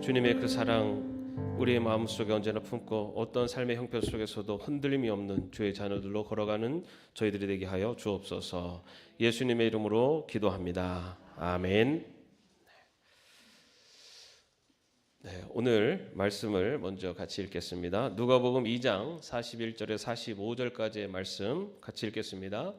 주님의 그 사랑 우리의 마음속에 언제나 품고 어떤 삶의 형편 속에서도 흔들림이 없는 주의 자녀들로 걸어가는 저희들이 되게 하여 주옵소서. 예수님의 이름으로 기도합니다. 아멘. 오늘 말씀을 먼저 같이 읽겠습니다. 누가복음 2장 41절에 45절까지의 말씀 같이 읽겠습니다.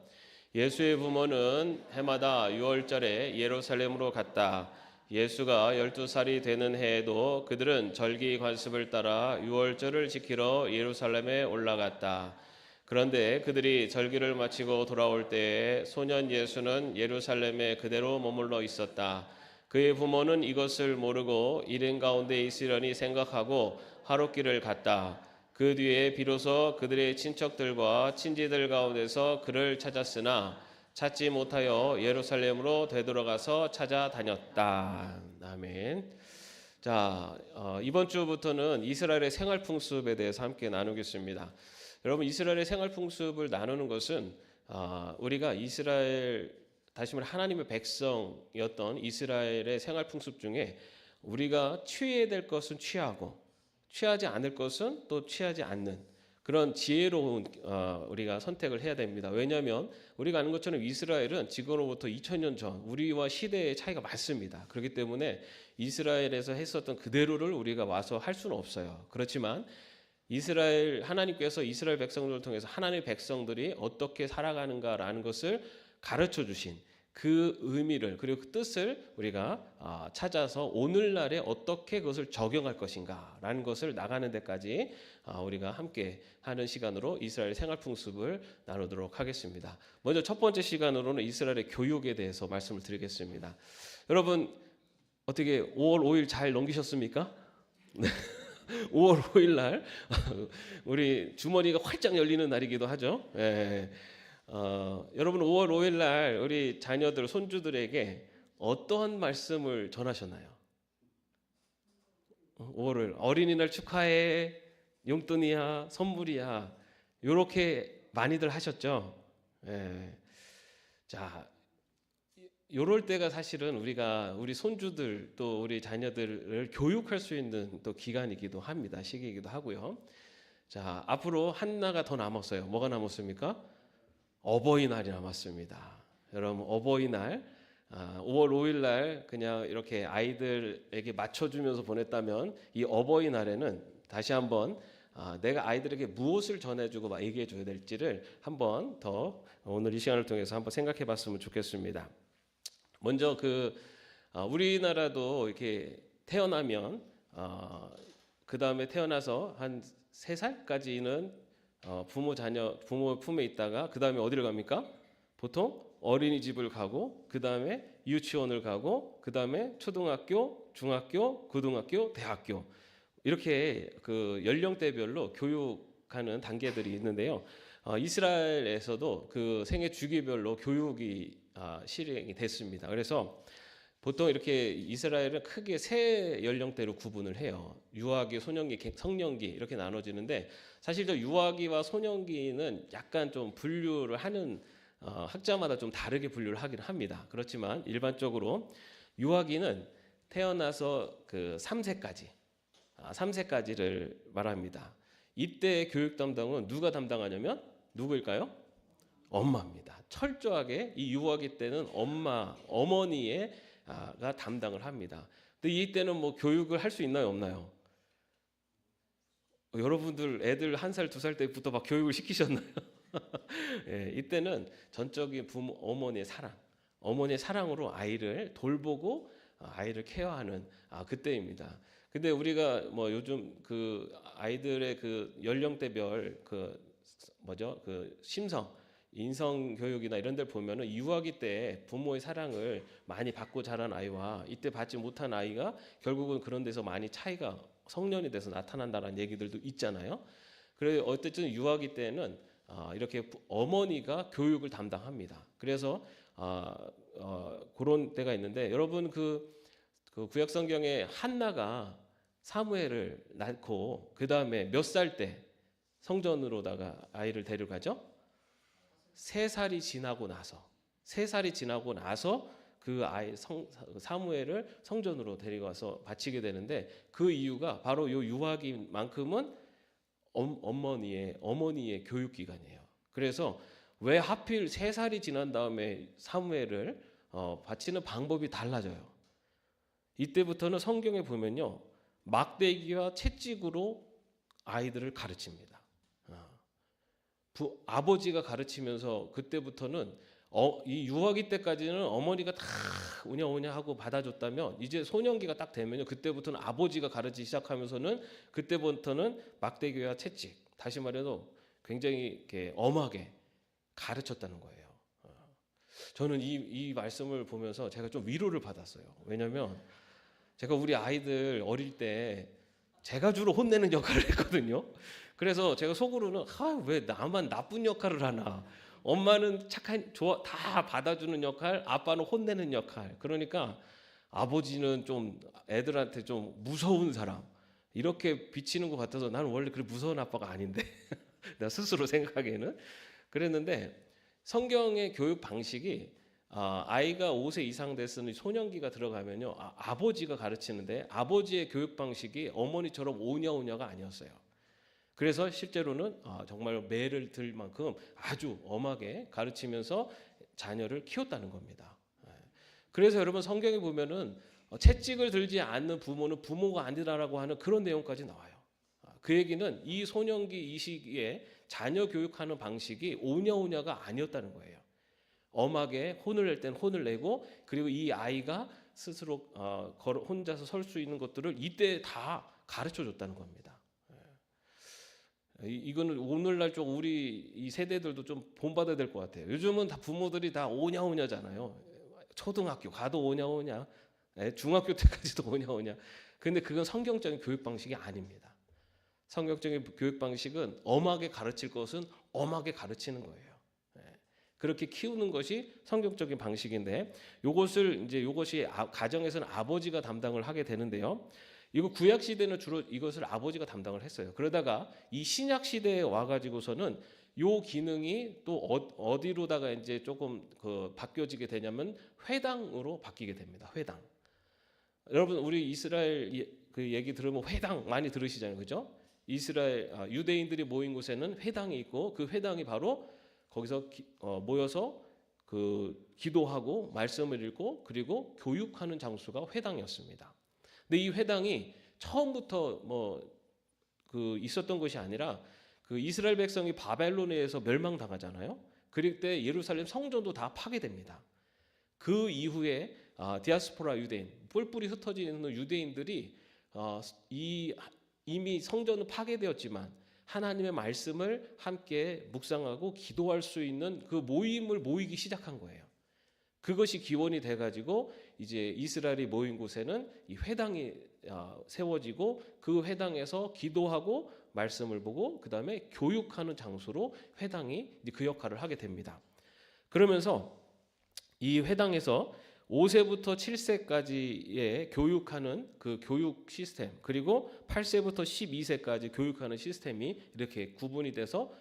예수의 부모는 해마다 6월절에 예루살렘으로 갔다. 예수가 12살이 되는 해에도 그들은 절기 관습을 따라 6월절을 지키러 예루살렘에 올라갔다. 그런데 그들이 절기를 마치고 돌아올 때에 소년 예수는 예루살렘에 그대로 머물러 있었다. 그의 부모는 이것을 모르고 일행 가운데 있으려니 생각하고 하룻길을 갔다. 그 뒤에 비로소 그들의 친척들과 친지들 가운데서 그를 찾았으나 찾지 못하여 예루살렘으로 되돌아가서 찾아다녔다. 아멘. 자, 이번 주부터는 이스라엘의 생활 풍습에 대해서 함께 나누겠습니다. 여러분, 이스라엘의 생활 풍습을 나누는 것은 우리가 이스라엘, 다시 말해 하나님의 백성이었던 이스라엘의 생활 풍습 중에 우리가 취해야 될 것은 취하고 취하지 않을 것은 또 취하지 않는 그런 지혜로운 우리가 선택을 해야 됩니다. 왜냐하면 우리가 아는 것처럼 이스라엘은 지금으로부터 2000년 전 우리와 시대의 차이가 많습니다. 그렇기 때문에 이스라엘에서 했었던 그대로를 우리가 와서 할 수는 없어요. 그렇지만 이스라엘 하나님께서 이스라엘 백성들을 통해서 하나님의 백성들이 어떻게 살아가는가라는 것을 가르쳐 주신 그 의미를 그리고 그 뜻을 우리가 찾아서 오늘날에 어떻게 그것을 적용할 것인가라는 것을 나가는 데까지 우리가 함께 하는 시간으로 이스라엘 생활 풍습을 나누도록 하겠습니다. 먼저 첫 번째 시간으로는 이스라엘의 교육에 대해서 말씀을 드리겠습니다. 여러분 어떻게 5월 5일 잘 넘기셨습니까? 5월 5일 날 우리 주머니가 활짝 열리는 날이기도 하죠. 여러분 5월 5일 날 우리 자녀들, 손주들에게 어떠한 말씀을 전하셨나요? 5월 5일 어린이날 축하해, 용돈이야, 선물이야, 이렇게 많이들 하셨죠. 자, 요럴 때가 사실은 우리 손주들 또 우리 자녀들을 교육할 수 있는 또 기간이기도 합니다. 시기이기도 하고요. 자, 앞으로 하나가 더 남았어요. 뭐가 남았습니까? 어버이날이 남았습니다. 여러분 어버이날 5월 5일 날 그냥 이렇게 아이들에게 맞춰주면서 보냈다면 이 어버이날에는 다시 한번 내가 아이들에게 무엇을 전해주고 얘기해줘야 될지를 한번 더 오늘 이 시간을 통해서 한번 생각해봤으면 좋겠습니다. 먼저 우리나라도 이렇게 태어나면 그 다음에 태어나서 한 3살까지는 부모 품에 있다가 그 다음에 어디를 갑니까? 보통 어린이집을 가고 그 다음에 유치원을 가고 그 다음에 초등학교, 중학교, 고등학교, 대학교 이렇게 그 연령대별로 교육하는 단계들이 있는데요. 이스라엘에서도 그 생애 주기별로 교육이 실행이 됐습니다. 그래서 보통 이렇게 이스라엘은 크게 세 연령대로 구분을 해요. 유아기, 소년기, 성년기 이렇게 나눠지는데 사실 저 유아기와 소년기는 약간 좀 분류를 하는 학자마다 좀 다르게 분류를 하긴 합니다. 그렇지만 일반적으로 유아기는 태어나서 그 3세까지를 말합니다. 이때 교육 담당은 누가 담당하냐면 누구일까요? 엄마입니다. 철저하게 이 유아기 때는 어머니가 담당을 합니다. 근데 이때는 뭐 교육을 할 수 있나요, 없나요? 여러분들 애들 1살, 2살 때부터 막 교육을 시키셨나요? 이때는 전적인 어머니의 사랑으로 아이를 돌보고 아이를 케어하는 그때입니다. 근데 우리가 뭐 요즘 그 아이들의 그 연령대별 인성 교육이나 이런 데를 보면은 유아기 때 부모의 사랑을 많이 받고 자란 아이와 이때 받지 못한 아이가 결국은 그런 데서 많이 차이가 성년이 돼서 나타난다는 얘기들도 있잖아요. 그래서 어쨌든 유아기 때는 이렇게 어머니가 교육을 담당합니다. 그래서 그런 때가 있는데 여러분 그 구약 성경에 한나가 사무엘을 낳고 그 다음에 몇 살 때 성전으로다가 아이를 데려가죠? 3살이 지나고 나서 그 아이 사무엘을 성전으로 데리고 와서 바치게 되는데 그 이유가 바로 요 유아기만큼은 어머니의 교육 기간이에요. 그래서 왜 하필 3살이 지난 다음에 사무엘을 바치는 방법이 달라져요. 이때부터는 성경에 보면요, 막대기와 채찍으로 아이들을 가르칩니다. 아버지가 가르치면서 그때부터는 이 유아기 때까지는 어머니가 다 오냐 하고 받아줬다면 이제 소년기가 딱 되면요, 그때부터는 아버지가 가르치기 시작하면서는 그때부터는 막대기와 채찍, 다시 말해도 굉장히 이렇게 엄하게 가르쳤다는 거예요. 저는 이 말씀을 보면서 제가 좀 위로를 받았어요. 왜냐하면 제가 우리 아이들 어릴 때 제가 주로 혼내는 역할을 했거든요. 그래서 제가 속으로는 왜 나만 나쁜 역할을 하나. 엄마는 착한 다 받아주는 역할, 아빠는 혼내는 역할. 그러니까 아버지는 좀 애들한테 좀 무서운 사람 이렇게 비치는 것 같아서 나는 원래 그렇게 무서운 아빠가 아닌데 나 스스로 생각하기에는 그랬는데 성경의 교육 방식이 아이가 5세 이상 됐으니 소년기가 들어가면요, 아버지가 가르치는데 아버지의 교육 방식이 어머니처럼 오냐가 아니었어요. 그래서 실제로는 정말 매를 들 만큼 아주 엄하게 가르치면서 자녀를 키웠다는 겁니다. 그래서 여러분 성경에 보면은 채찍을 들지 않는 부모는 부모가 아니다라고 하는 그런 내용까지 나와요. 그 얘기는 이 소년기 이 시기에 자녀 교육하는 방식이 오냐가 아니었다는 거예요. 엄하게 혼을 낼 땐 혼을 내고, 그리고 이 아이가 스스로 혼자서 설 수 있는 것들을 이때 다 가르쳐 줬다는 겁니다. 이거는 오늘날 좀 우리 이 세대들도 좀 본받아야 될 것 같아요. 요즘은 다 부모들이 다 오냐잖아요. 초등학교 가도 오냐, 중학교 때까지도 오냐. 근데 그건 성경적인 교육 방식이 아닙니다. 성경적인 교육 방식은 엄하게 가르칠 것은 엄하게 가르치는 거예요. 그렇게 키우는 것이 성경적인 방식인데, 요것이 가정에서는 아버지가 담당을 하게 되는데요. 이거 구약 시대는 주로 이것을 아버지가 담당을 했어요. 그러다가 이 신약 시대에 와가지고서는 요 기능이 또 어디로다가 이제 조금 바뀌어지게 되냐면 회당으로 바뀌게 됩니다. 회당. 여러분 우리 이스라엘 그 얘기 들으면 회당 많이 들으시잖아요, 그죠? 이스라엘 유대인들이 모인 곳에는 회당이 있고 그 회당이 바로 거기서 모여서 기도하고 말씀을 읽고 그리고 교육하는 장소가 회당이었습니다. 근데 이 회당이 처음부터 있었던 것이 아니라 그 이스라엘 백성이 바벨론에 의해서 멸망당하잖아요. 그럴 때 예루살렘 성전도 다 파괴됩니다. 그 이후에 디아스포라 유대인, 뿔뿔이 흩어져 있는 유대인들이 이미 성전은 파괴되었지만 하나님의 말씀을 함께 묵상하고 기도할 수 있는 그 모임을 모이기 시작한 거예요. 그것이 기원이 돼가지고 이제 이스라엘이 모인 곳에는 이 회당이 세워지고 그 회당에서 기도하고 말씀을 보고 그 다음에 교육하는 장소로 회당이 그 역할을 하게 됩니다. 그러면서 이 회당에서 5세부터 7세까지의 교육하는 그 교육 시스템, 그리고 8세부터 12세까지 교육하는 시스템이 이렇게 구분이 돼서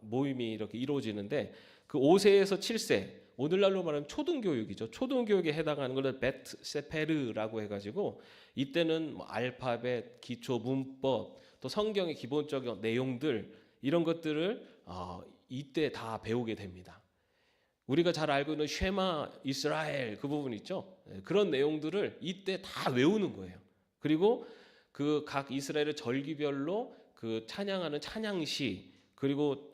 모임이 이렇게 이루어지는데, 그 5세에서 7세, 오늘날로 말하면 초등교육이죠. 초등교육에 해당하는 것을 베트 세페르라고 해가지고 이때는 알파벳, 기초 문법, 또 성경의 기본적인 내용들 이런 것들을 이때 다 배우게 됩니다. 우리가 잘 알고 있는 쉐마 이스라엘 그 부분 있죠. 그런 내용들을 이때 다 외우는 거예요. 그리고 그 각 이스라엘의 절기별로 그 찬양하는 찬양시, 그리고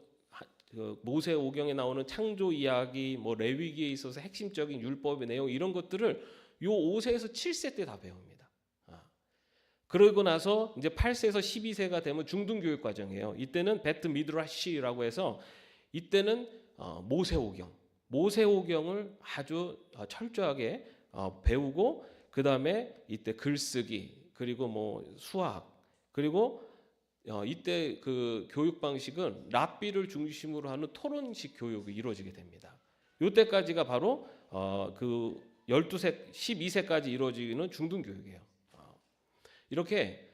모세오경에 나오는 창조 이야기, 레위기에 있어서 핵심적인 율법의 내용 이런 것들을 요 5세에서 7세 때 다 배웁니다. 그러고 나서 이제 8세에서 12세가 되면 중등교육 과정이에요. 이때는 베트 미드라시라고 해서 이때는 모세오경을 아주 철저하게 배우고, 그 다음에 이때 글쓰기, 그리고 수학, 그리고 이때 그 교육 방식은 랍비를 중심으로 하는 토론식 교육이 이루어지게 됩니다. 이때까지가 바로 그 12세, 12세까지 이루어지는 중등교육이에요. 이렇게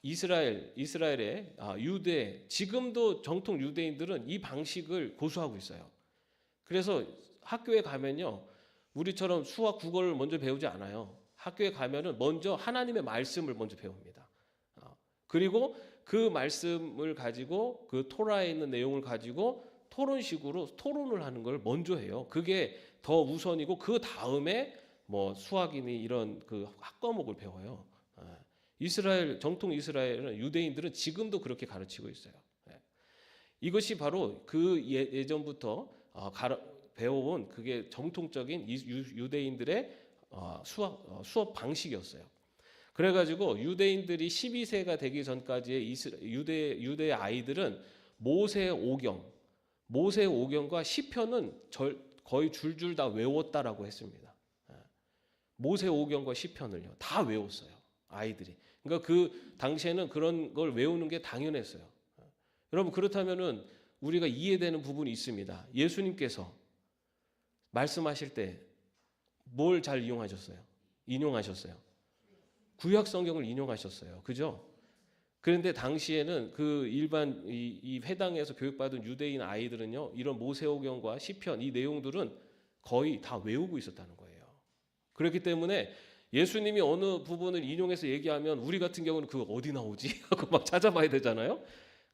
이스라엘의 유대, 지금도 정통 유대인들은 이 방식을 고수하고 있어요. 그래서 학교에 가면요, 우리처럼 수학, 국어를 먼저 배우지 않아요. 학교에 가면은 먼저 하나님의 말씀을 먼저 배웁니다. 그리고 그 말씀을 가지고 그 토라에 있는 내용을 가지고 토론식으로 토론을 하는 걸 먼저 해요. 그게 더 우선이고 그 다음에 뭐 수학이니 이런 그 학과목을 배워요. 이스라엘 정통 이스라엘은 유대인들은 지금도 그렇게 가르치고 있어요. 이것이 바로 그 예전부터 배워온 그게 정통적인 유대인들의 수업 방식이었어요. 그래가지고 유대인들이 12세가 되기 전까지의 유대 아이들은 모세오경과 시편은 거의 줄줄 다 외웠다라고 했습니다. 모세오경과 시편을요 다 외웠어요, 아이들이. 그러니까 그 당시에는 그런 걸 외우는 게 당연했어요. 여러분, 그렇다면은 우리가 이해되는 부분이 있습니다. 예수님께서 말씀하실 때 뭘 잘 인용하셨어요? 구약 성경을 인용하셨어요. 그죠? 그런데 당시에는 그 일반 이 회당에서 교육받은 유대인 아이들은요, 이런 모세오경과 시편 이 내용들은 거의 다 외우고 있었다는 거예요. 그렇기 때문에 예수님이 어느 부분을 인용해서 얘기하면 우리 같은 경우는 그거 어디 나오지? 하고 막 찾아봐야 되잖아요.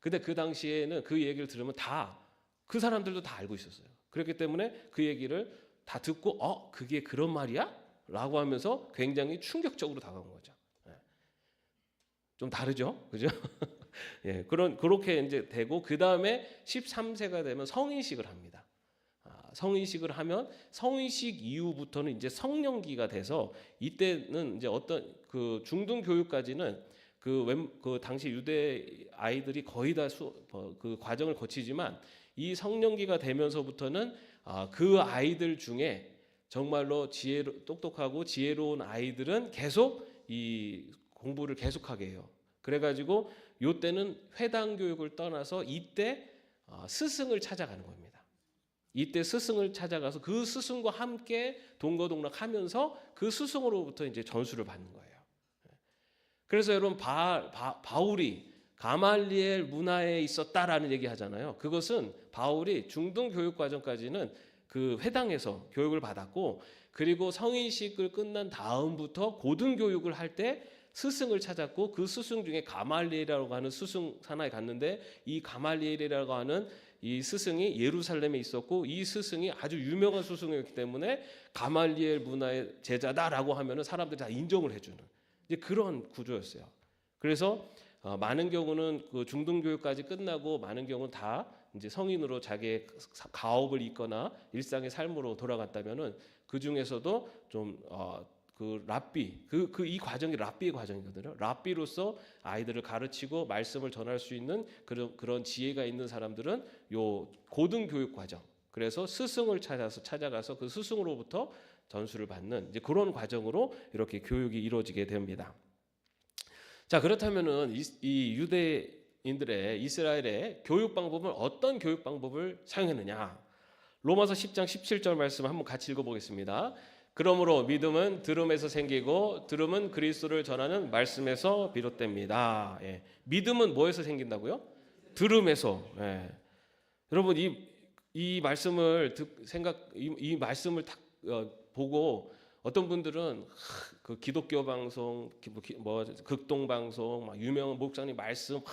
근데 그 당시에는 그 얘기를 들으면 다 그 사람들도 다 알고 있었어요. 그렇기 때문에 그 얘기를 다 듣고 그게 그런 말이야? 라고 하면서 굉장히 충격적으로 다가온 거죠. 좀 다르죠, 그죠? 예, 그렇게 이제 되고 그 다음에 13세가 되면 성인식을 합니다. 성인식을 하면 성인식 이후부터는 이제 성령기가 돼서 이때는 이제 어떤 그 중등 교육까지는 그 당시 유대 아이들이 거의 다 그 과정을 거치지만 이 성령기가 되면서부터는 그 아이들 중에 정말로 똑똑하고 지혜로운 아이들은 계속 이 공부를 계속하게 해요. 그래가지고 이때는 회당 교육을 떠나서 이때 스승을 찾아가는 겁니다. 이때 스승을 찾아가서 그 스승과 함께 동거동락하면서 그 스승으로부터 이제 전수를 받는 거예요. 그래서 여러분 바울이 가말리엘 문화에 있었다라는 얘기 하잖아요. 그것은 바울이 중등 교육 과정까지는 그 회당에서 교육을 받았고, 그리고 성인식을 끝난 다음부터 고등 교육을 할 때 스승을 찾았고, 그 스승 중에 가말리엘이라고 하는 스승 하나에 갔는데, 이 가말리엘이라고 하는 이 스승이 예루살렘에 있었고, 이 스승이 아주 유명한 스승이었기 때문에 가말리엘 문화의 제자다라고 하면은 사람들이 다 인정을 해주는 이제 그런 구조였어요. 그래서 많은 경우는 그 중등 교육까지 끝나고 많은 경우는 다 이제 성인으로 자기의 가업을 잇거나 일상의 삶으로 돌아갔다면은 그 중에서도 좀 그 랍비 이 과정이 랍비의 과정이거든요. 랍비로서 아이들을 가르치고 말씀을 전할 수 있는 그런 지혜가 있는 사람들은 요 고등 교육 과정, 그래서 스승을 찾아가서 그 스승으로부터 전수를 받는 이제 그런 과정으로 이렇게 교육이 이루어지게 됩니다. 자, 그렇다면은 이 유대인들의 이스라엘의 교육 방법은 어떤 교육 방법을 사용했느냐? 로마서 10장 17절 말씀 한번 같이 읽어보겠습니다. 그러므로 믿음은 들음에서 생기고 들음은 그리스도를 전하는 말씀에서 비롯됩니다. 예. 믿음은 뭐에서 생긴다고요? 들음에서. 예. 여러분 이 말씀을 이 말씀을 딱 보고 어떤 분들은 그 기독교 방송, 극동 방송, 막 유명한 목사님 말씀 막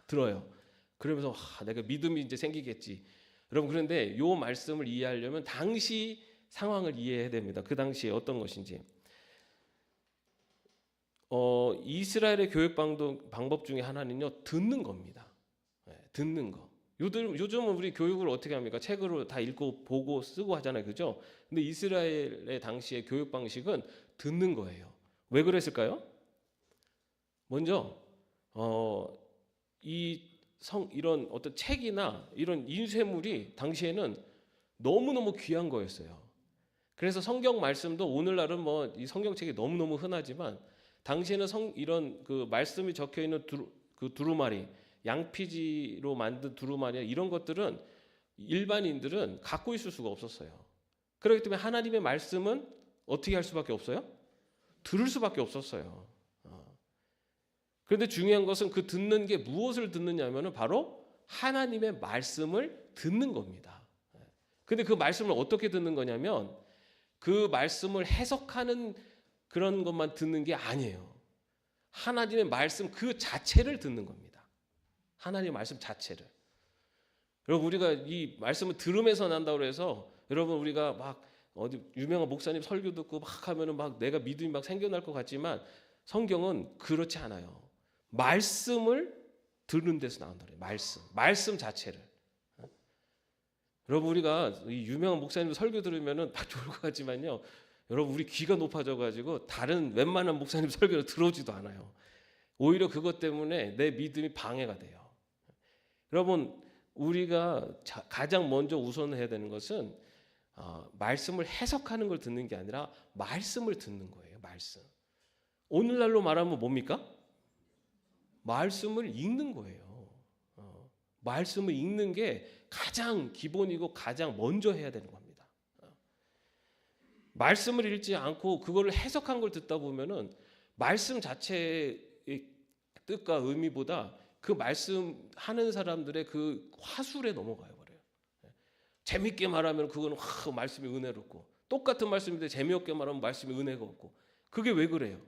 들어요. 그러면서 내가 믿음이 이제 생기겠지. 여러분, 그런데 이 말씀을 이해하려면 당시 상황을 이해해야 됩니다. 그 당시에 어떤 것인지. 이스라엘의 교육 방법 중에 하나는요, 듣는 겁니다. 듣는 거. 요즘은 우리 교육을 어떻게 합니까? 책으로 다 읽고 보고 쓰고 하잖아요, 그죠? 근데 이스라엘의 당시의 교육 방식은 듣는 거예요. 왜 그랬을까요? 먼저 이런 어떤 책이나 이런 인쇄물이 당시에는 너무너무 귀한 거였어요. 그래서 성경 말씀도 오늘날은 뭐 이 성경책이 너무너무 흔하지만 당시에는 이런 그 말씀이 적혀 있는 그 두루마리, 양피지로 만든 두루마리 이런 것들은 일반인들은 갖고 있을 수가 없었어요. 그렇기 때문에 하나님의 말씀은 어떻게 할 수밖에 없어요? 들을 수밖에 없었어요. 그런데 중요한 것은 그 듣는 게 무엇을 듣느냐면은 바로 하나님의 말씀을 듣는 겁니다. 근데 그 말씀을 어떻게 듣는 거냐면 그 말씀을 해석하는 그런 것만 듣는 게 아니에요. 하나님의 말씀 그 자체를 듣는 겁니다. 하나님의 말씀 자체를. 여러분 우리가 이 말씀을 들으면서 난다고 해서 여러분 우리가 막 어디 유명한 목사님 설교 듣고 막 하면은 막 내가 믿음이 막 생겨날 것 같지만 성경은 그렇지 않아요. 말씀을 들은 데서 나온다 그래요. 말씀 자체를. 여러분 우리가 이 유명한 목사님 설교 들으면은 막 좋을 것 같지만요. 여러분 우리 귀가 높아져 가지고 다른 웬만한 목사님 설교를 들어오지도 않아요. 오히려 그것 때문에 내 믿음이 방해가 돼요. 여러분 우리가 가장 먼저 우선해야 되는 것은 말씀을 해석하는 걸 듣는 게 아니라 말씀을 듣는 거예요. 말씀. 오늘날로 말하면 뭡니까? 말씀을 읽는 거예요. 말씀을 읽는 게 가장 기본이고 가장 먼저 해야 되는 겁니다. 말씀을 읽지 않고 그거를 해석한 걸 듣다 보면은 말씀 자체의 뜻과 의미보다 그 말씀 하는 사람들의 그 화술에 넘어가요 버려요. 재밌게 말하면 그거는 말씀이 은혜롭고 똑같은 말씀인데 재미없게 말하면 말씀이 은혜가 없고 그게 왜 그래요?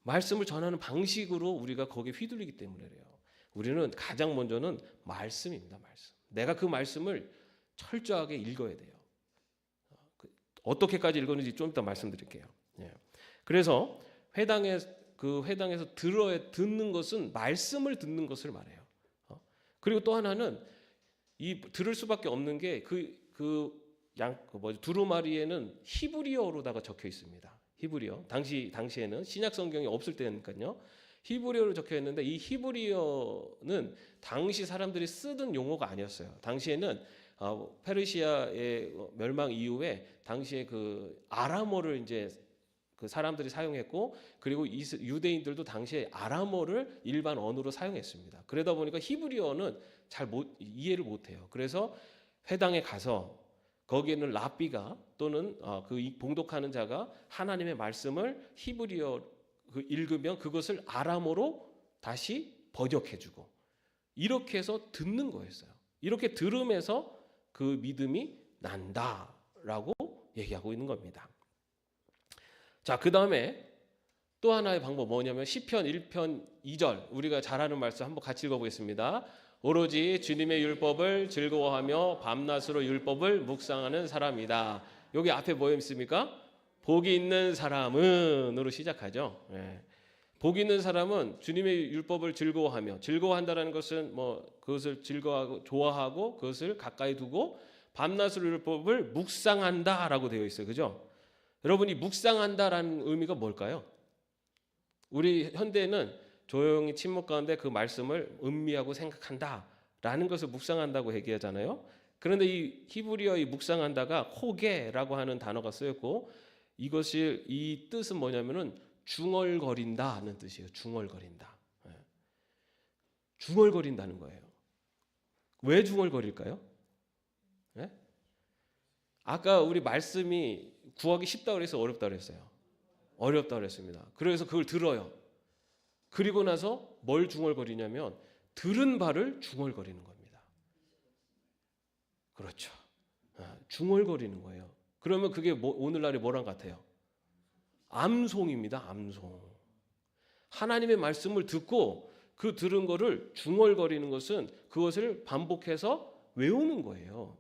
말씀을 전하는 방식으로 우리가 거기에 휘둘리기 때문에 그래요. 우리는 가장 먼저는 말씀입니다. 말씀. 내가 그 말씀을 철저하게 읽어야 돼요. 어떻게까지 읽었는지 좀 이따 말씀드릴게요. 그래서 회당에서 듣는 것은 말씀을 듣는 것을 말해요. 그리고 또 하나는 이 들을 수밖에 없는 게 두루마리에는 히브리어로다가 적혀 있습니다. 히브리어. 당시에는 신약 성경이 없을 때니까요. 히브리어로 적혀 있는데 이 히브리어는 당시 사람들이 쓰던 용어가 아니었어요. 당시에는 페르시아의 멸망 이후에 당시에 그 아람어를 이제 그 사람들이 사용했고 그리고 유대인들도 당시에 아람어를 일반 언어로 사용했습니다. 그러다 보니까 히브리어는 잘 이해를 못해요. 그래서 회당에 가서 거기에는 랍비가 또는 그 봉독하는 자가 하나님의 말씀을 히브리어 읽으면 그것을 아람어로 다시 번역해주고 이렇게 해서 듣는 거였어요. 이렇게 들으면서 그 믿음이 난다라고 얘기하고 있는 겁니다. 자, 그 다음에 또 하나의 방법 뭐냐면 시편 1편 2절 우리가 잘 아는 말씀 한번 같이 읽어보겠습니다. 오로지 주님의 율법을 즐거워하며 밤낮으로 율법을 묵상하는 사람이다. 여기 앞에 뭐 있습니까? 복이 있는 사람은으로 시작하죠. 복이 있는 사람은 주님의 율법을 즐거워한다라는 것은 뭐 그것을 즐거워하고 좋아하고 그것을 가까이 두고 밤낮으로 율법을 묵상한다라고 되어 있어요. 그죠? 여러분이 묵상한다라는 의미가 뭘까요? 우리 현대는 조용히 침묵 가운데 그 말씀을 음미하고 생각한다라는 것을 묵상한다고 얘기하잖아요. 그런데 이 히브리어 이 묵상한다가 호게라고 하는 단어가 쓰였고 이 뜻은 뭐냐면은 중얼거린다는 뜻이에요. 중얼거린다. 중얼거린다는 거예요. 왜 중얼거릴까요? 아까 우리 말씀이 구하기 쉽다고 그래서 어렵다고 그랬어요. 어렵다고 그랬습니다. 그래서 그걸 들어요. 그리고 나서 뭘 중얼거리냐면 들은 바를 중얼거리는 겁니다. 그렇죠. 중얼거리는 거예요. 그러면 그게 오늘날의 뭐랑 같아요? 암송입니다. 암송. 하나님의 말씀을 듣고 그 들은 거를 중얼거리는 것은 그것을 반복해서 외우는 거예요.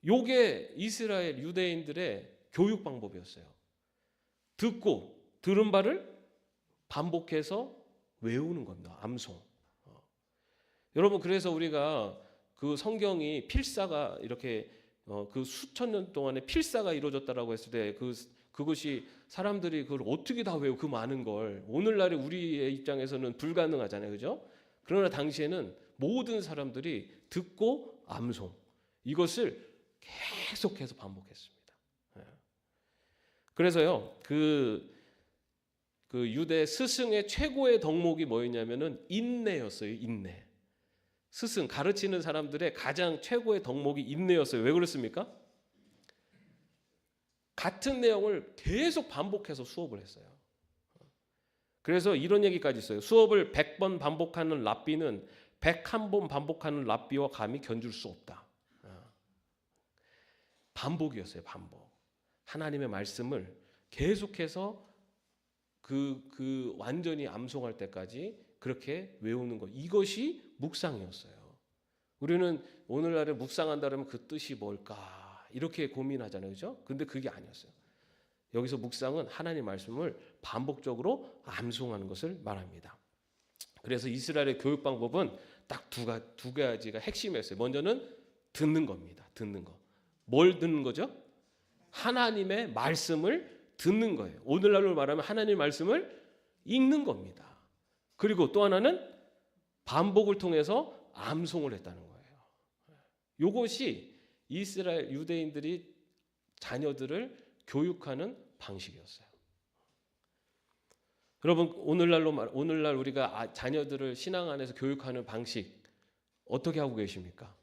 요게 이스라엘 유대인들의 교육 방법이었어요. 듣고 들은 바를 반복해서 외우는 겁니다. 암송. 여러분 그래서 우리가 그 성경이 필사가 이렇게 그 수천 년 동안에 필사가 이루어졌다라고 했을 때 그것이 사람들이 그걸 어떻게 다 외워 그 많은 걸 오늘날의 우리의 입장에서는 불가능하잖아요. 그죠? 그러나 당시에는 모든 사람들이 듣고 암송 이것을 계속해서 반복했습니다. 그래서요 그 유대 스승의 최고의 덕목이 뭐였냐면은 인내였어요. 인내. 스승 가르치는 사람들의 가장 최고의 덕목이 인내였어요. 왜 그렇습니까? 같은 내용을 계속 반복해서 수업을 했어요. 그래서 이런 얘기까지 있어요. 수업을 100번 반복하는 랍비는 101번 반복하는 랍비와 감히 견줄 수 없다. 반복이었어요. 반복. 하나님의 말씀을 계속해서 그 완전히 암송할 때까지 그렇게 외우는 것. 이것이 묵상이었어요. 우리는 오늘날에 묵상한다 그러면 그 뜻이 뭘까? 이렇게 고민하잖아요. 그죠? 근데 그게 아니었어요. 여기서 묵상은 하나님 말씀을 반복적으로 암송하는 것을 말합니다. 그래서 이스라엘의 교육 방법은 딱 두 가지가 핵심이었어요. 먼저는 듣는 겁니다. 듣는 거. 뭘 듣는 거죠? 하나님의 말씀을 듣는 거예요. 오늘날로 말하면 하나님의 말씀을 읽는 겁니다. 그리고 또 하나는 반복을 통해서 암송을 했다는 거예요. 이것이 이스라엘 유대인들이 자녀들을 교육하는 방식이었어요. 여러분 오늘날 우리가 자녀들을 신앙 안에서 교육하는 방식 어떻게 하고 계십니까?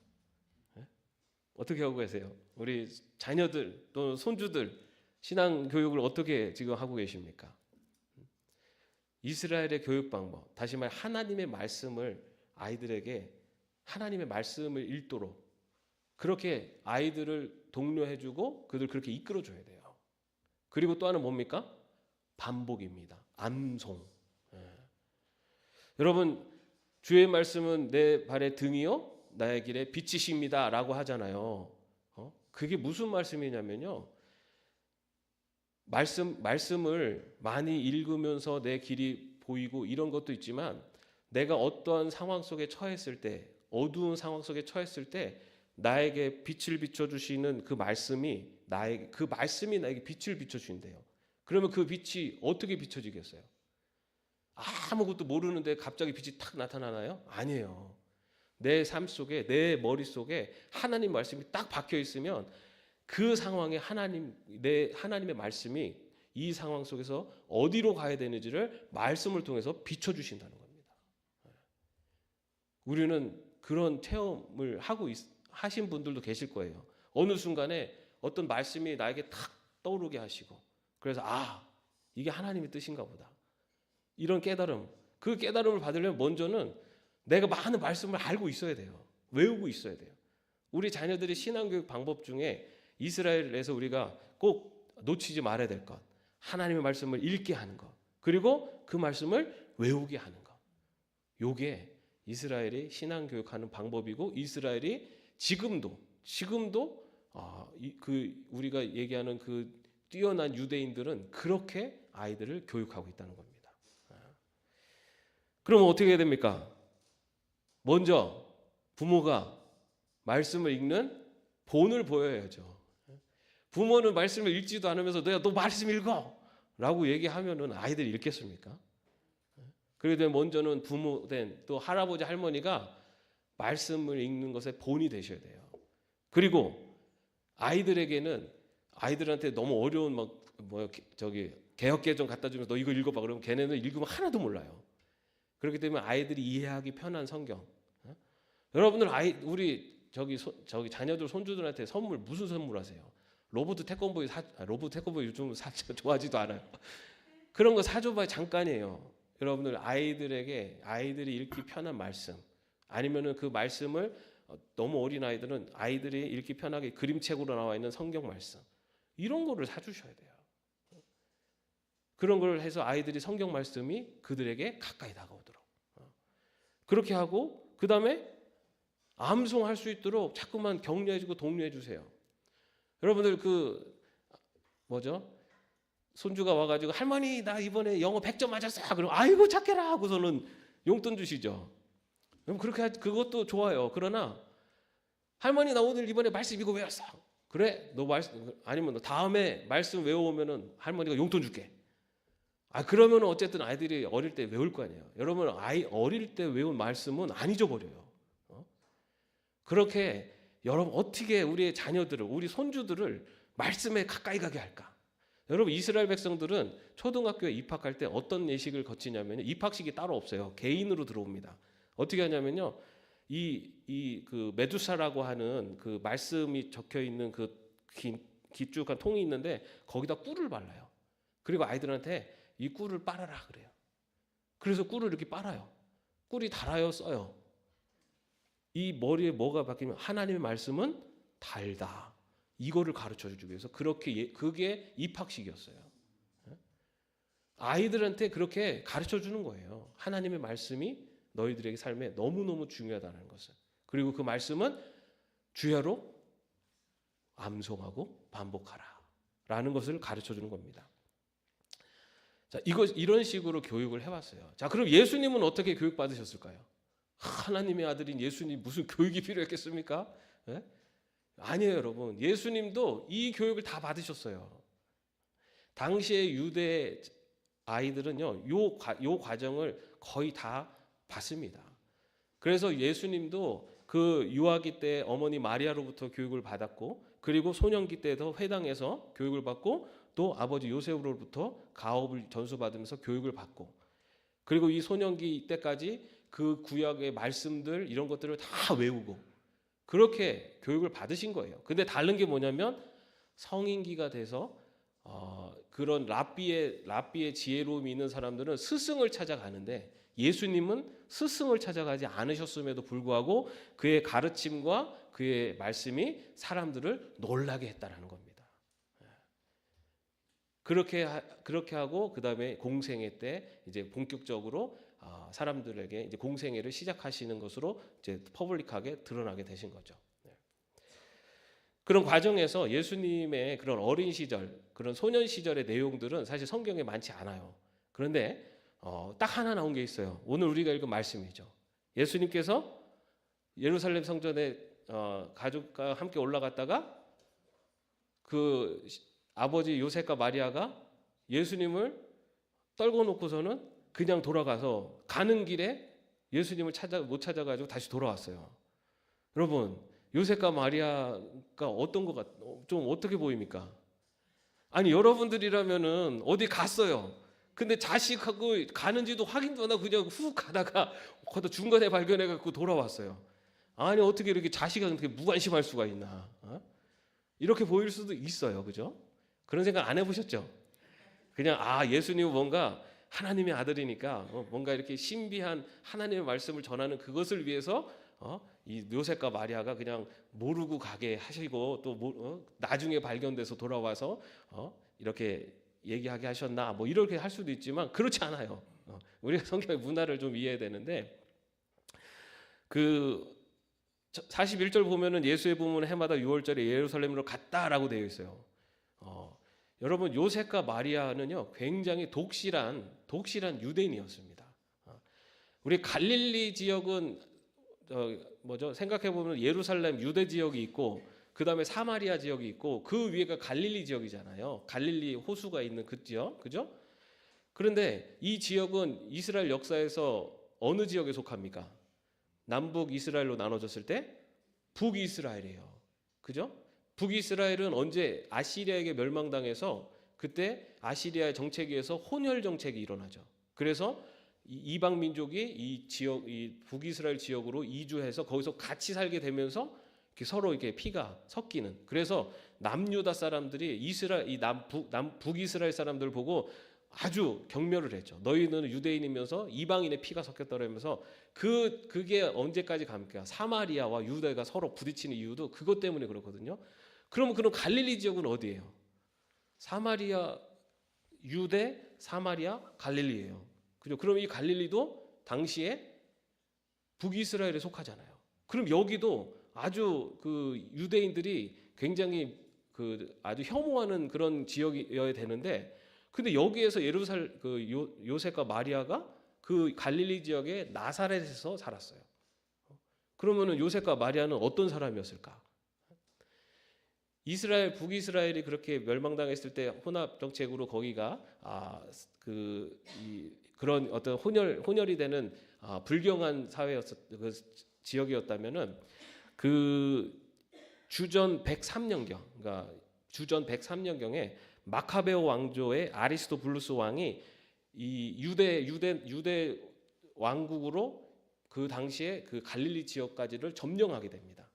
어떻게 하고 계세요? 우리 자녀들 또 손주들 신앙 교육을 어떻게 지금 하고 계십니까? 이스라엘의 교육 방법, 다시 말해 하나님의 말씀을 아이들에게 하나님의 말씀을 읽도록 그렇게 아이들을 독려해주고 그들 그렇게 이끌어줘야 돼요. 그리고 또 하나는 뭡니까? 반복입니다. 암송. 여러분 주의 말씀은 내 발의 등이요 나의 길에 빛이십니다 라고 하잖아요. 그게 무슨 말씀이냐면요. 말씀을 많이 읽으면서 내 길이 보이고 이런 것도 있지만 내가 어떠한 상황 속에 처했을 때 어두운 상황 속에 처했을 때 나에게 빛을 비춰주시는 그 말씀이 나에게 빛을 비춰주신대요. 그러면 그 빛이 어떻게 비춰지겠어요? 아무것도 모르는데 갑자기 빛이 탁 나타나나요? 아니에요. 내 삶 속에 내 머릿속에 하나님 말씀이 딱 박혀 있으면 그 상황에 하나님의 말씀이 이 상황 속에서 어디로 가야 되는지를 말씀을 통해서 비춰주신다는 겁니다. 우리는 그런 체험을 하신 분들도 계실 거예요. 어느 순간에 어떤 말씀이 나에게 탁 떠오르게 하시고 그래서 이게 하나님의 뜻인가 보다. 이런 깨달음, 그 깨달음을 받으려면 먼저는 내가 많은 말씀을 알고 있어야 돼요. 외우고 있어야 돼요. 우리 자녀들이 신앙교육 방법 중에 이스라엘에서 우리가 꼭 놓치지 말아야 될 것, 하나님의 말씀을 읽게 하는 것, 그리고 그 말씀을 외우게 하는 것. 요게 이스라엘이 신앙교육하는 방법이고 이스라엘이 지금도 우리가 얘기하는 그 뛰어난 유대인들은 그렇게 아이들을 교육하고 있다는 겁니다. 그럼 어떻게 해야 됩니까? 먼저 부모가 말씀을 읽는 본을 보여야죠. 부모는 말씀을 읽지도 않으면서 너 말씀 읽어! 라고 얘기하면은 아이들이 읽겠습니까? 그래도 먼저는 부모된 또 할아버지 할머니가 말씀을 읽는 것에 본이 되셔야 돼요. 그리고 아이들한테 너무 어려운 개혁개정 갖다 주면 너 이거 읽어봐 그러면 걔네는 읽으면 하나도 몰라요. 그렇기 때문에 아이들이 이해하기 편한 성경. 여러분들 우리 자녀들 손주들한테 무슨 선물하세요? 로봇 태권브이 요즘 좋아하지도 않아요. 그런 거 사줘봐야 잠깐이에요. 여러분들 아이들이 읽기 편한 말씀 아니면은 그 말씀을 너무 어린 아이들이 읽기 편하게 그림책으로 나와 있는 성경 말씀 이런 거를 사주셔야 돼요. 그런 걸 해서 아이들이 성경 말씀이 그들에게 가까이 다가오도록 그렇게 하고 그 다음에 암송할 수 있도록 자꾸만 격려해주고 독려해주세요. 여러분들 손주가 와가지고 할머니 나 이번에 영어 100점 맞았어. 그럼 아이고 착해라 하고서는 용돈 주시죠. 그럼 그것도 좋아요. 그러나 할머니 나 오늘 이번에 말씀 이거 외웠어. 그래 너 아니면 너 다음에 말씀 외워오면은 할머니가 용돈 줄게. 그러면 어쨌든 아이들이 어릴 때 외울 거 아니에요. 여러분 어릴 때 외운 말씀은 안 잊어버려요. 그렇게 여러분 어떻게 우리의 자녀들을 우리 손주들을 말씀에 가까이 가게 할까? 여러분 이스라엘 백성들은 초등학교에 입학할 때 어떤 예식을 거치냐면 입학식이 따로 없어요. 개인으로 들어옵니다. 어떻게 하냐면요. 그 메두사라고 하는 그 말씀이 적혀 있는 그 길쭉한 통이 있는데 거기다 꿀을 발라요. 그리고 아이들한테 이 꿀을 빨아라 그래요. 그래서 꿀을 이렇게 빨아요. 꿀이 달아요, 써요. 이 머리에 뭐가 박히면 하나님의 말씀은 달다. 이거를 가르쳐 주기 위해서 그게 입학식이었어요. 아이들한테 그렇게 가르쳐 주는 거예요. 하나님의 말씀이 너희들에게 삶에 너무너무 중요하다는 것을. 그리고 그 말씀은 주야로 암송하고 반복하라 라는 것을 가르쳐 주는 겁니다. 자, 이런 식으로 교육을 해왔어요. 자, 그럼 예수님은 어떻게 교육받으셨을까요? 하나님의 아들인 예수님 무슨 교육이 필요했겠습니까? 예? 아니에요, 여러분. 예수님도 이 교육을 다 받으셨어요. 당시의 유대 아이들은요, 요 과정을 거의 다 받습니다. 그래서 예수님도 그 유아기 때 어머니 마리아로부터 교육을 받았고, 그리고 소년기 때도 회당에서 교육을 받고, 또 아버지 요셉으로부터 가업을 전수받으면서 교육을 받고, 그리고 이 소년기 때까지 그 구약의 말씀들 이런 것들을 다 외우고 그렇게 교육을 받으신 거예요. 근데 다른 게 뭐냐면 성인기가 돼서 그런 랍비의 지혜로움이 있는 사람들은 스승을 찾아가는데 예수님은 스승을 찾아가지 않으셨음에도 불구하고 그의 가르침과 그의 말씀이 사람들을 놀라게 했다라는 겁니다. 그렇게 하고 그 다음에 공생애 때 이제 본격적으로 사람들에게 이제 공생애를 시작하시는 것으로 이제 퍼블릭하게 드러나게 되신 거죠. 그런 과정에서 예수님의 그런 어린 시절, 그런 소년 시절의 내용들은 사실 성경에 많지 않아요. 그런데 딱 하나 나온 게 있어요. 오늘 우리가 읽은 말씀이죠. 예수님께서 예루살렘 성전에 가족과 함께 올라갔다가 그 아버지 요셉과 마리아가 예수님을 떨궈 놓고서는 그냥 돌아가서 가는 길에 예수님을 못 찾아가지고 다시 돌아왔어요. 여러분, 요셉과 마리아가 어떤 것 좀 어떻게 보입니까? 아니, 여러분들이라면은 어디 갔어요. 근데 자식하고 가는지도 확인도 안 하고 그냥 훅 가다가 중간에 발견해 갖고 돌아왔어요. 아니, 어떻게 이렇게 자식한테 무관심할 수가 있나? 이렇게 보일 수도 있어요. 그죠? 그런 생각 안 해보셨죠? 그냥 예수님은 뭔가 하나님의 아들이니까 뭔가 이렇게 신비한 하나님의 말씀을 전하는 그것을 위해서 이 요셉과 마리아가 그냥 모르고 가게 하시고 또 나중에 발견돼서 돌아와서 이렇게 얘기하게 하셨나 뭐 이렇게 할 수도 있지만 그렇지 않아요. 우리가 성경의 문화를 좀 이해해야 되는데 그 41절 보면은 예수의 부모는 해마다 6월절에 예루살렘으로 갔다라고 되어 있어요. 여러분, 요셉과 마리아는요 굉장히 독실한 유대인이었습니다. 우리 갈릴리 지역은 생각해 보면 예루살렘 유대 지역이 있고 그 다음에 사마리아 지역이 있고 그 위에가 갈릴리 지역이잖아요. 갈릴리 호수가 있는 그 지역, 그죠? 그런데 이 지역은 이스라엘 역사에서 어느 지역에 속합니까? 남북 이스라엘로 나눠졌을 때 북이스라엘이에요. 그죠? 북이스라엘은 언제 아시리아에게 멸망당해서 그때 아시리아의 정책에 의해서 혼혈 정책이 일어나죠. 그래서 이방 민족이 이 북이스라엘 지역으로 이주해서 거기서 같이 살게 되면서 이렇게 서로 이렇게 피가 섞이는. 그래서 남유다 사람들이 북이스라엘 사람들 보고 아주 경멸을 했죠. 너희는 유대인이면서 이방인의 피가 섞였다면서 그게 언제까지 갑니까? 사마리아와 유대가 서로 부딪히는 이유도 그것 때문에 그렇거든요. 그럼 갈릴리 지역은 어디예요? 사마리아, 유대, 사마리아, 갈릴리예요. 그죠? 그럼 이 갈릴리도 당시에 북이스라엘에 속하잖아요. 그럼 여기도 아주 그 유대인들이 굉장히 아주 혐오하는 그런 지역이어야 되는데, 근데 여기에서 요셉과 마리아가 그 갈릴리 지역의 나사렛에서 살았어요. 그러면은 요셉과 마리아는 어떤 사람이었을까? 북이스라엘이 그렇게 멸망당했을 때 혼합 정책으로 거기가 그런 어떤 혼혈이 되는 불경한 그 지역이었다면은 그 주전 103년경, 그러니까 주전 103년경에 마카베오 왕조의 아리스토블루스 왕이 이 유대 왕국으로 그 당시에 그 갈릴리 지역까지를 점령하게 됩니다.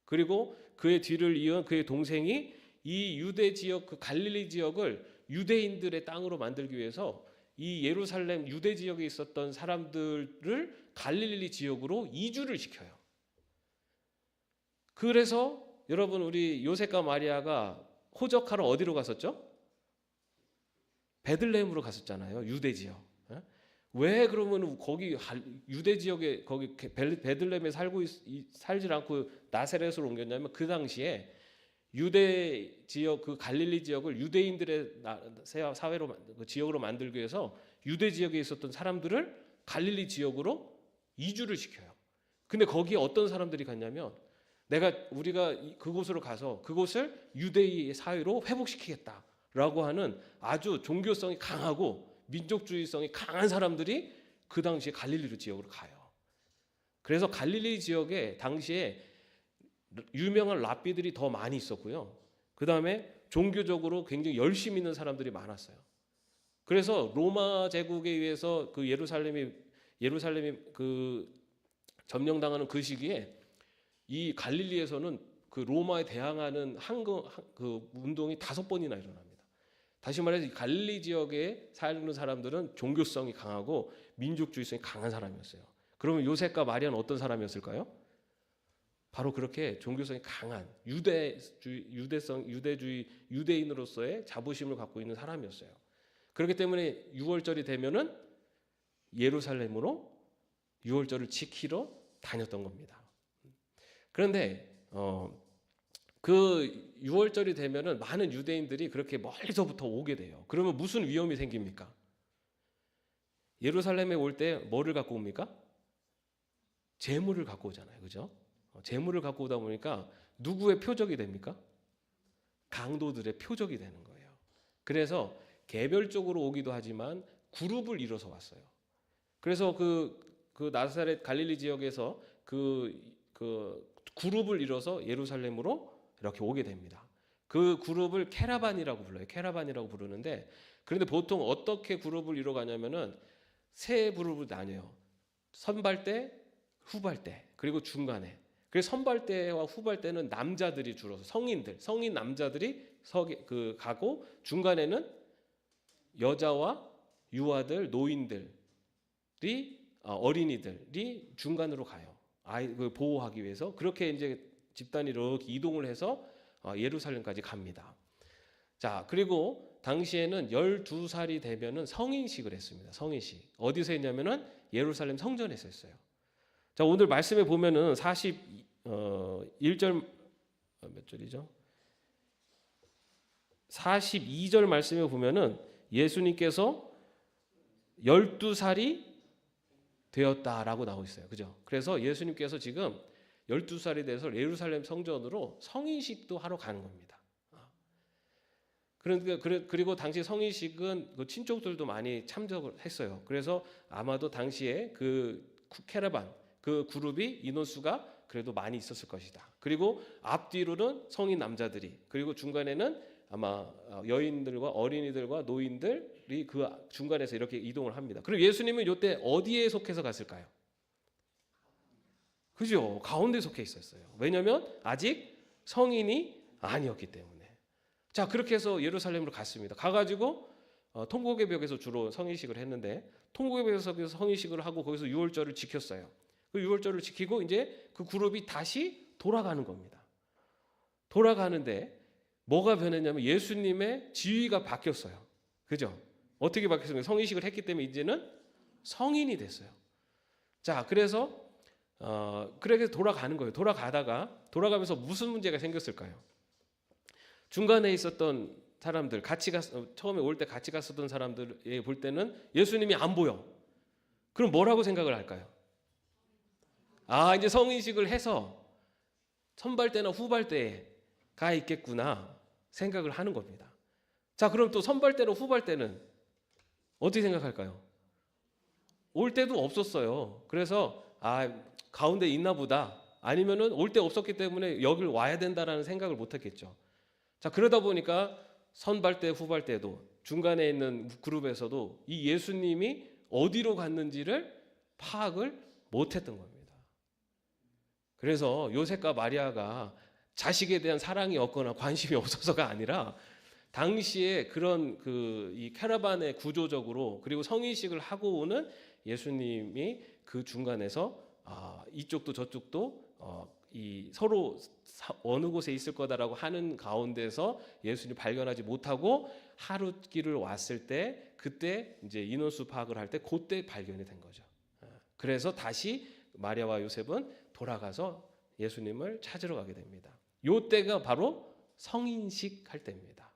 그리고 그의 뒤를 이은 그의 동생이 이 유대 지역, 그 갈릴리 지역을 유대인들의 땅으로 만들기 위해서 이 예루살렘 유대 지역에 있었던 사람들을 갈릴리 지역으로 이주를 시켜요. 그래서 여러분 우리 요셉과 마리아가 호적하러 어디로 갔었죠? 베들레헴으로 갔었잖아요. 유대 지역. 왜 그러면 거기 유대 지역에 거기 베들레헴에 살질 않고 나사렛으로 옮겼냐면 그 당시에 유대 지역 그 갈릴리 지역을 유대인들의 사회로 지역으로 만들기 위해서 유대 지역에 있었던 사람들을 갈릴리 지역으로 이주를 시켜요. 근데 거기에 어떤 사람들이 갔냐면 우리가 그곳으로 가서 그곳을 유대의 사회로 회복시키겠다라고 하는 아주 종교성이 강하고 민족주의성이 강한 사람들이 그 당시에 갈릴리 지역으로 가요. 그래서 갈릴리 지역에 당시에 유명한 랍비들이 더 많이 있었고요. 그 다음에 종교적으로 굉장히 열심히 있는 사람들이 많았어요. 그래서 로마 제국에 의해서 그 예루살렘이 그 점령당하는 그 시기에 이 갈릴리에서는 그 로마에 대항하는 그 운동이 5번이나 일어납니다. 다시 말해서 이 갈릴리 지역에 사는 사람들은 종교성이 강하고 민족주의성이 강한 사람이었어요. 그러면 요셉과 마리아는 어떤 사람이었을까요? 바로 그렇게 종교성이 강한 유대인으로서의 자부심을 갖고 있는 사람이었어요. 그렇기 때문에 6월절이 되면은 예루살렘으로 6월절을 지키러 다녔던 겁니다. 그런데 그 6월절이 되면은 많은 유대인들이 그렇게 멀리서부터 오게 돼요. 그러면 무슨 위험이 생깁니까? 예루살렘에 올 때 뭐를 갖고 옵니까? 재물을 갖고 오잖아요. 그죠? 재물을 갖고 오다 보니까 누구의 표적이 됩니까? 강도들의 표적이 되는 거예요. 그래서 개별적으로 오기도 하지만 그룹을 이뤄서 왔어요. 그래서 그 나사렛 갈릴리 지역에서 그 그룹을 이뤄서 예루살렘으로 이렇게 오게 됩니다. 그 그룹을 캐러반이라고 불러요. 캐러반이라고 부르는데 그런데 보통 어떻게 그룹을 이뤄가냐면은 세 그룹을 나뉘어요. 선발대, 후발대, 그리고 중간에. 그래서 선발대와 후발대는 남자들이 줄어서 성인 남자들이 가고 중간에는 여자와 유아들, 노인들이 어린이들이 중간으로 가요. 아이를 보호하기 위해서 그렇게 이제 집단이 이렇게 이동을 해서 예루살렘까지 갑니다. 자, 그리고 당시에는 12살이 되면은 성인식을 했습니다. 성인식. 어디서 했냐면은 예루살렘 성전에서 했어요. 자, 오늘 말씀에 보면은 41절 몇 절이죠? 42절 말씀에 보면은 예수님께서 12살이 되었다라고 나오고 있어요. 그죠? 그래서 예수님께서 지금 12살이 돼서 예루살렘 성전으로 성인식도 하러 가는 겁니다. 그리고 당시 성인식은 그 친족들도 많이 참석을 했어요. 그래서 아마도 당시에 그 캐러반 그 그룹이 인원수가 그래도 많이 있었을 것이다. 그리고 앞뒤로는 성인 남자들이 그리고 중간에는 아마 여인들과 어린이들과 노인들이 그 중간에서 이렇게 이동을 합니다. 그리고 예수님은 이때 어디에 속해서 갔을까요? 그죠? 가운데 속해 있었어요. 왜냐하면 아직 성인이 아니었기 때문에. 자, 그렇게 해서 예루살렘으로 갔습니다. 가가지고 통곡의 벽에서 주로 성인식을 했는데 통곡의 벽에서 성인식을 하고 거기서 유월절을 지켰어요. 그 유월절을 지키고 이제 그 그룹이 다시 돌아가는 겁니다. 돌아가는데 뭐가 변했냐면 예수님의 지위가 바뀌었어요. 그죠? 어떻게 바뀌었어요? 성인식을 했기 때문에 이제는 성인이 됐어요. 자, 그래서 그렇게 돌아가는 거예요. 돌아가면서 무슨 문제가 생겼을까요? 중간에 있었던 사람들, 처음에 올 때 같이 갔었던 사람들 볼 때는 예수님이 안 보여. 그럼 뭐라고 생각을 할까요? 이제 성인식을 해서 선발대나 후발대에 가 있겠구나 생각을 하는 겁니다. 자, 그럼 또 선발대나 후발대는 어떻게 생각할까요? 올 때도 없었어요. 그래서 가운데 있나 보다. 아니면은 올 때 없었기 때문에 여길 와야 된다라는 생각을 못 했겠죠. 자, 그러다 보니까 선발대, 후발대도 중간에 있는 그룹에서도 이 예수님이 어디로 갔는지를 파악을 못 했던 겁니다. 그래서 요셉과 마리아가 자식에 대한 사랑이 없거나 관심이 없어서가 아니라 당시에 그런 이 캐러반의 구조적으로 그리고 성인식을 하고 오는 예수님이 그 중간에서 이쪽도 저쪽도 이 서로 어느 곳에 있을 거다라고 하는 가운데서 예수님 발견하지 못하고 하룻길을 왔을 때 그때 이제 인원수 파악을 할 때 그때 발견이 된 거죠. 그래서 다시 마리아와 요셉은 돌아가서 예수님을 찾으러 가게 됩니다. 요 때가 바로 성인식 할 때입니다.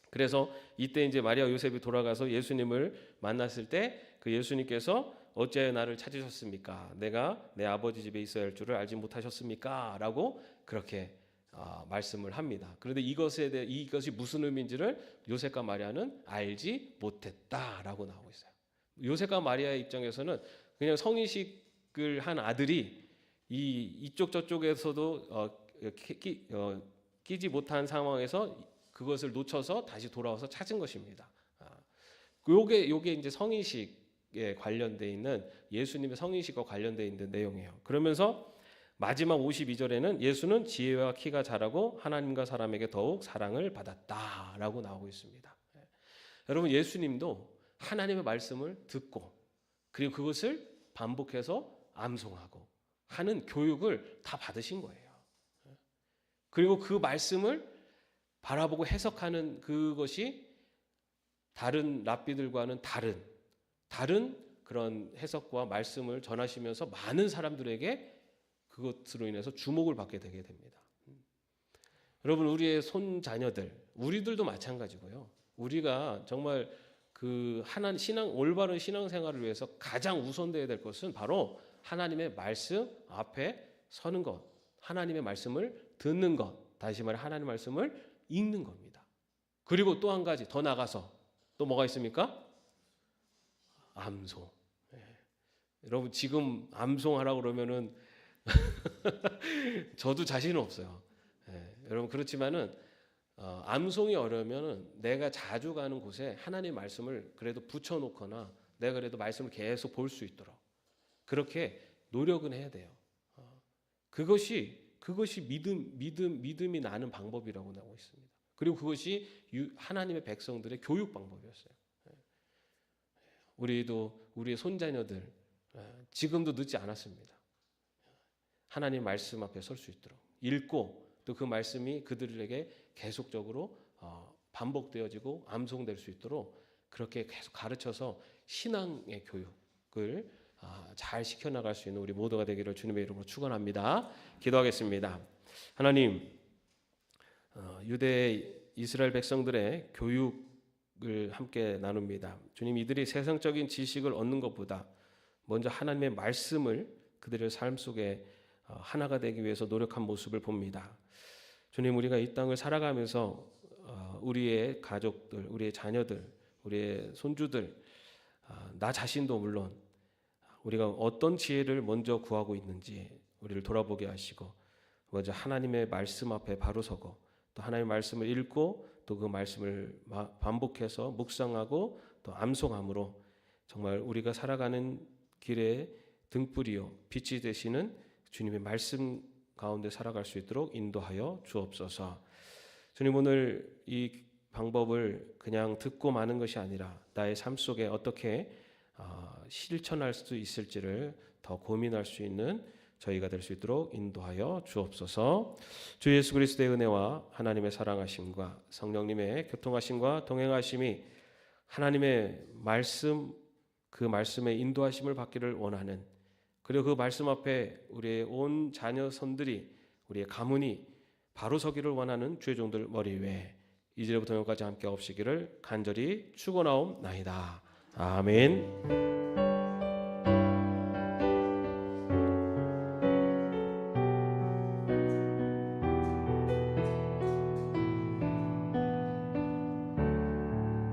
그래서 이때 이제 마리아 요셉이 돌아가서 예수님을 만났을 때 그 예수님께서 어찌하여 나를 찾으셨습니까? 내가 내 아버지 집에 있어야 할 줄을 알지 못하셨습니까? 라고 그렇게 말씀을 합니다. 그런데 이것이 무슨 의미인지를 요셉과 마리아는 알지 못했다라고 나오고 있어요. 요셉과 마리아의 입장에서는 그냥 성인식을 한 아들이 이쪽 저쪽에서도 끼지 못한 상황에서 그것을 놓쳐서 다시 돌아와서 찾은 것입니다. 요게 이제 성인식에 관련되어 있는 예수님의 성인식과 관련되어 있는 내용이에요. 그러면서 마지막 52절에는 예수는 지혜와 키가 자라고 하나님과 사람에게 더욱 사랑을 받았다라고 나오고 있습니다. 여러분 예수님도 하나님의 말씀을 듣고 그리고 그것을 반복해서 암송하고 하는 교육을 다 받으신 거예요. 그리고 그 말씀을 바라보고 해석하는 그것이 다른 랍비들과는 다른 그런 해석과 말씀을 전하시면서 많은 사람들에게 그것으로 인해서 주목을 받게 되게 됩니다. 여러분 우리의 손자녀들, 우리들도 마찬가지고요. 우리가 정말 그 올바른 신앙생활을 위해서 가장 우선되어야 될 것은 바로 하나님의 말씀 앞에 서는 것, 하나님의 말씀을 듣는 것, 다시 말해 하나님의 말씀을 읽는 겁니다. 그리고 또 한 가지 더 나가서 또 뭐가 있습니까? 암송. 여러분 지금 암송하라고 그러면은 저도 자신은 없어요. 여러분 그렇지만은 암송이 어려우면은 내가 자주 가는 곳에 하나님의 말씀을 그래도 붙여놓거나 내가 그래도 말씀을 계속 볼 수 있도록 그렇게 노력은 해야 돼요. 그것이 믿음이 나는 방법이라고 나오고 있습니다. 그리고 그것이 하나님의 백성들의 교육 방법이었어요. 우리의 손자녀들 지금도 늦지 않았습니다. 하나님 말씀 앞에 설 수 있도록 읽고 또 그 말씀이 그들에게 계속적으로 반복되어지고 암송될 수 있도록 그렇게 계속 가르쳐서 신앙의 교육을 잘 시켜나갈 수 있는 우리 모두가 되기를 주님의 이름으로 축원합니다. 기도하겠습니다. 하나님 유대 이스라엘 백성들의 교육을 함께 나눕니다. 주님 이들이 세상적인 지식을 얻는 것보다 먼저 하나님의 말씀을 그들의 삶 속에 하나가 되기 위해서 노력한 모습을 봅니다. 주님 우리가 이 땅을 살아가면서 우리의 가족들, 우리의 자녀들, 우리의 손주들, 나 자신도 물론 우리가 어떤 지혜를 먼저 구하고 있는지 우리를 돌아보게 하시고 먼저 하나님의 말씀 앞에 바로 서고 또 하나님의 말씀을 읽고 또 그 말씀을 반복해서 묵상하고 또 암송함으로 정말 우리가 살아가는 길의 등불이요 빛이 되시는 주님의 말씀 가운데 살아갈 수 있도록 인도하여 주옵소서. 주님 오늘 이 방법을 그냥 듣고 마는 것이 아니라 나의 삶 속에 어떻게 실천할 수 있을지를 더 고민할 수 있는 저희가 될 수 있도록 인도하여 주옵소서. 주 예수 그리스도의 은혜와 하나님의 사랑하심과 성령님의 교통하심과 동행하심이 하나님의 말씀 그 말씀의 인도하심을 받기를 원하는 그리고 그 말씀 앞에 우리의 온 자녀 손들이 우리의 가문이 바로 서기를 원하는 주의 종들 머리 위에 이제부터 영원까지 함께 없으시기를 간절히 축원하옵나이다. 아멘.